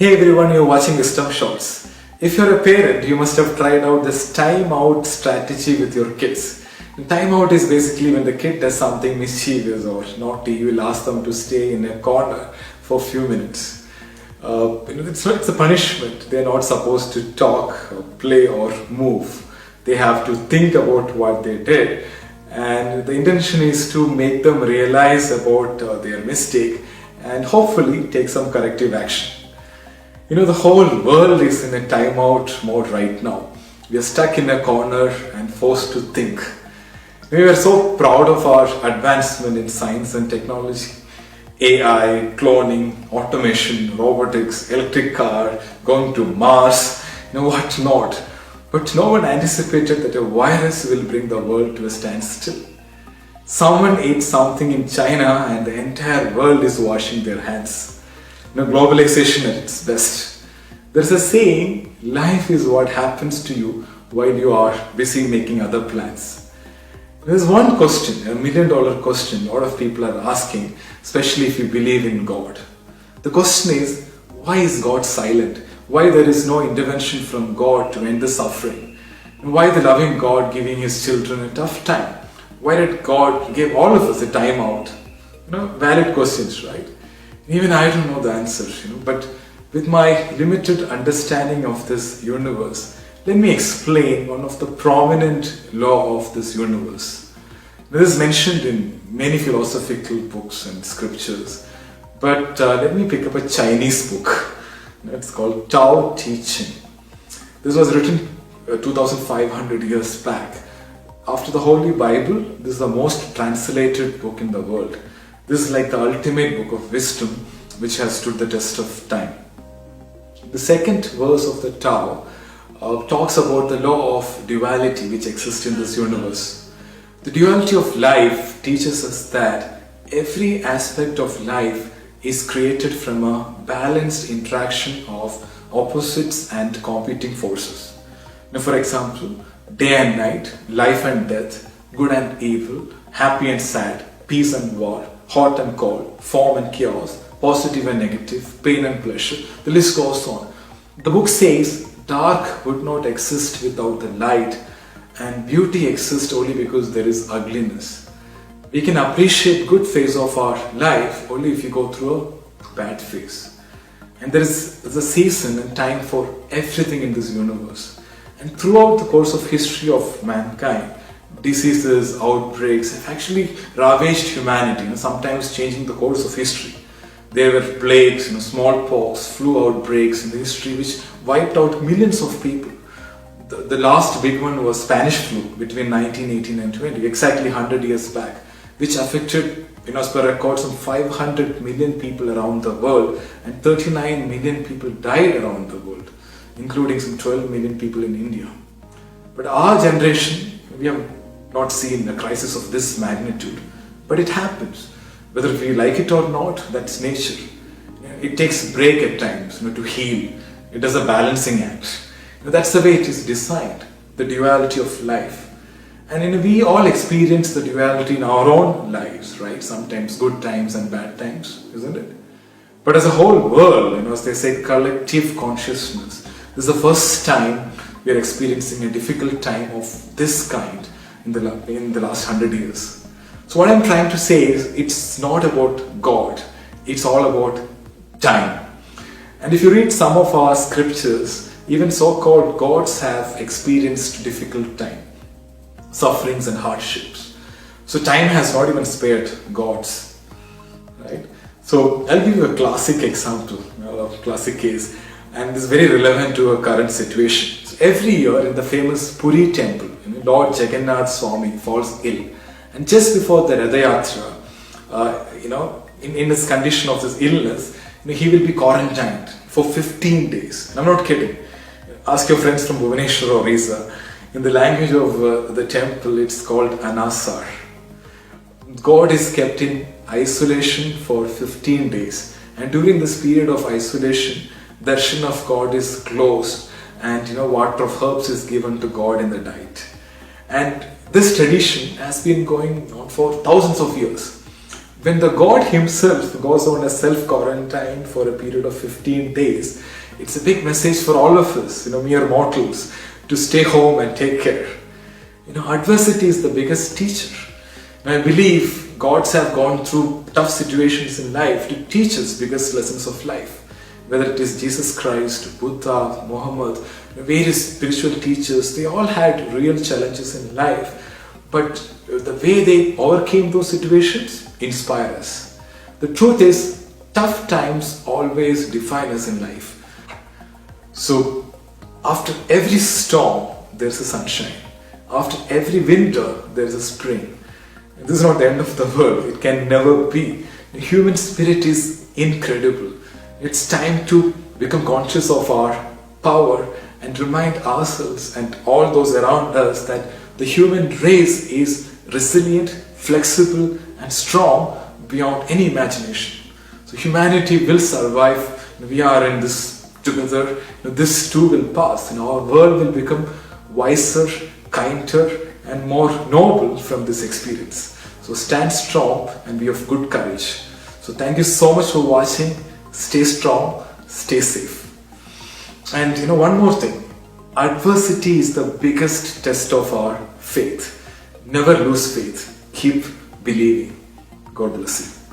Hey everyone, you're watching Wisdom Shorts. If you're a parent, you must have tried out this time out strategy with your kids. Time out is basically when the kid does something mischievous or naughty, you will ask them to stay in a corner for a few minutes. It's a punishment. They're not supposed to talk, or play, or move. They have to think about what they did, and the intention is to make them realize about their mistake and hopefully take some corrective action. The whole world is in a timeout mode right now. We are stuck in a corner and forced to think. We are so proud of our advancement in science and technology. AI, cloning, automation, robotics, electric car, going to Mars, what not. But no one anticipated that a virus will bring the world to a standstill. Someone ate something in China and the entire world is washing their hands. Globalization at its best. There's a saying, life is what happens to you while you are busy making other plans. There's one question, $1 million question, a lot of people are asking, especially if you believe in God. The question is, why is God silent? Why there is no intervention from God to end the suffering? And why the loving God giving His children a tough time? Why did God give all of us a time out? Valid questions, right? Even I don't know the answer, but with my limited understanding of this universe, let me explain one of the prominent law of this universe. This is mentioned in many philosophical books and scriptures, but let me pick up a Chinese book. It's called Tao Te Ching. This was written 2,500 years back. After the Holy Bible, this is the most translated book in the world. This is like the ultimate book of wisdom which has stood the test of time. The second verse of the Tao talks about the law of duality which exists in this universe. The duality of life teaches us that every aspect of life is created from a balanced interaction of opposites and competing forces. For example, day and night, life and death, good and evil, happy and sad, peace and war, hot and cold, form and chaos, positive and negative, pain and pleasure, the list goes on. The book says dark would not exist without the light and beauty exists only because there is ugliness. We can appreciate good phase of our life only if you go through a bad phase. And there is a season and time for everything in this universe. And throughout the course of history of mankind, diseases, outbreaks have actually ravaged humanity, sometimes changing the course of history. There were plagues, smallpox, flu outbreaks in the history which wiped out millions of people. The last big one was Spanish flu between 1918 and 20, exactly 100 years back, which affected, as per records, some 500 million people around the world, and 39 million people died around the world, including some 12 million people in India. But our generation, we have not seen a crisis of this magnitude, but it happens. Whether we like it or not, that's nature. It takes a break at times, to heal. It does a balancing act. That's the way it is designed, the duality of life. And we all experience the duality in our own lives, right? Sometimes good times and bad times, isn't it? But as a whole world, as they say, collective consciousness, this is the first time we are experiencing a difficult time of this kind in the last 100 years. So what I'm trying to say is, it's not about God, it's all about time. And if you read some of our scriptures, even so-called gods have experienced difficult time, sufferings and hardships. So time has not even spared gods, right? So I'll give you a classic example, a classic case, and this is very relevant to our current situation. So every year in the famous Puri temple, Lord Jagannath Swami falls ill, and just before the Rath Yatra, in this condition of this illness, he will be quarantined for 15 days. And I'm not kidding. Ask your friends from Bhubaneswar or Orissa. In the language of the temple, it's called Anasar. God is kept in isolation for 15 days, and during this period of isolation, darshan of God is closed, and water of herbs is given to God in the night. And this tradition has been going on for thousands of years. When the God himself goes on a self-quarantine for a period of 15 days, it's a big message for all of us, mere mortals, to stay home and take care. Adversity is the biggest teacher. And I believe gods have gone through tough situations in life to teach us biggest lessons of life. Whether it is Jesus Christ, Buddha, Muhammad, various spiritual teachers, they all had real challenges in life. But the way they overcame those situations inspire us. The truth is, tough times always define us in life. So, after every storm, there's a sunshine. After every winter, there's a spring. This is not the end of the world. It can never be. The human spirit is incredible. It's time to become conscious of our power and remind ourselves and all those around us that the human race is resilient, flexible, and strong beyond any imagination. So humanity will survive. We are in this together. This too will pass. Our world will become wiser, kinder, and more noble from this experience. So stand strong and be of good courage. So thank you so much for watching. Stay strong, stay safe. And one more thing. Adversity is the biggest test of our faith. Never lose faith. Keep believing. God bless you.